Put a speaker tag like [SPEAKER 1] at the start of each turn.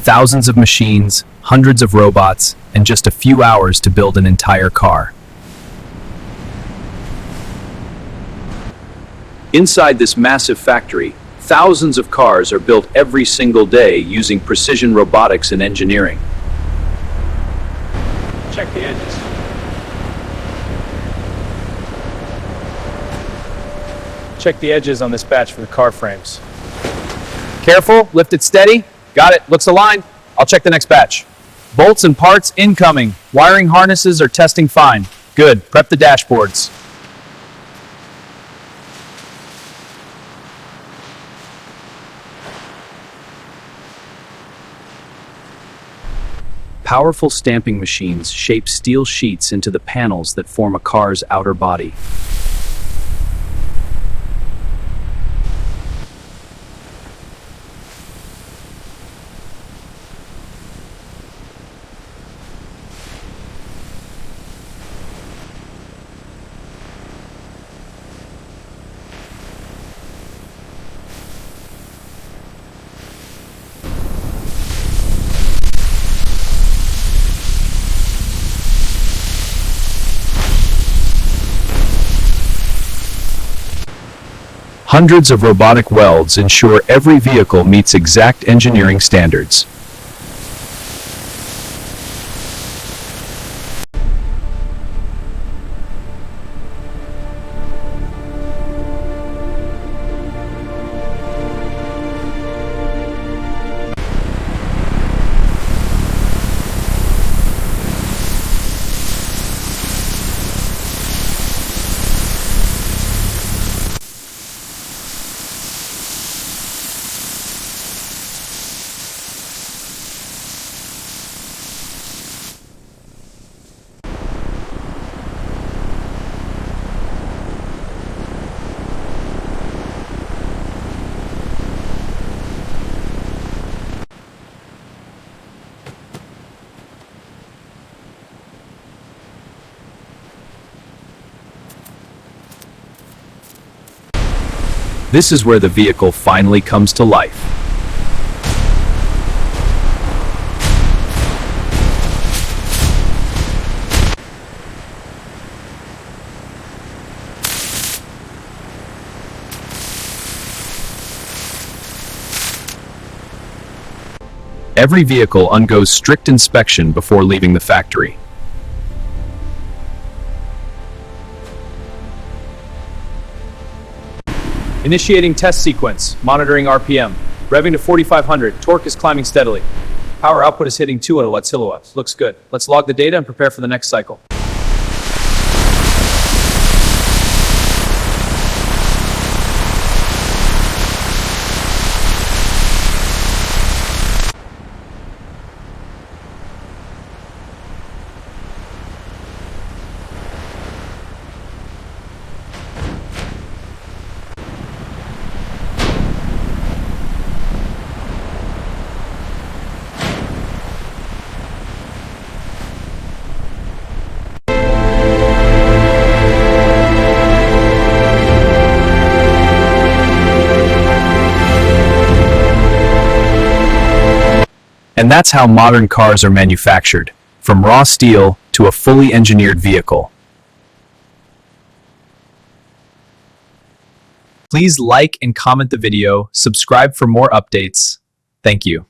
[SPEAKER 1] Thousands of machines, hundreds of robots, and just a few hours to build an entire car. Inside this massive factory, thousands of cars are built every single day using precision robotics and engineering.
[SPEAKER 2] Check the edges. Check the edges on this batch for the car frames.
[SPEAKER 1] Careful, lift it steady. Got it, looks aligned. I'll check the next batch. Bolts and parts incoming. Wiring harnesses are testing fine. Good, prep the dashboards. Powerful stamping machines shape steel sheets into the panels that form a car's outer body. Hundreds of robotic welds ensure every vehicle meets exact engineering standards. This is where the vehicle finally comes to life. Every vehicle undergoes strict inspection before leaving the factory.
[SPEAKER 2] Initiating test sequence, monitoring RPM. Revving to 4,500, torque is climbing steadily. Power output is hitting 2 kilowatts. Looks good. Let's log the data and prepare for the next cycle.
[SPEAKER 1] And that's how modern cars are manufactured, from raw steel to a fully engineered vehicle. Please like and comment the video, subscribe for more updates. Thank you.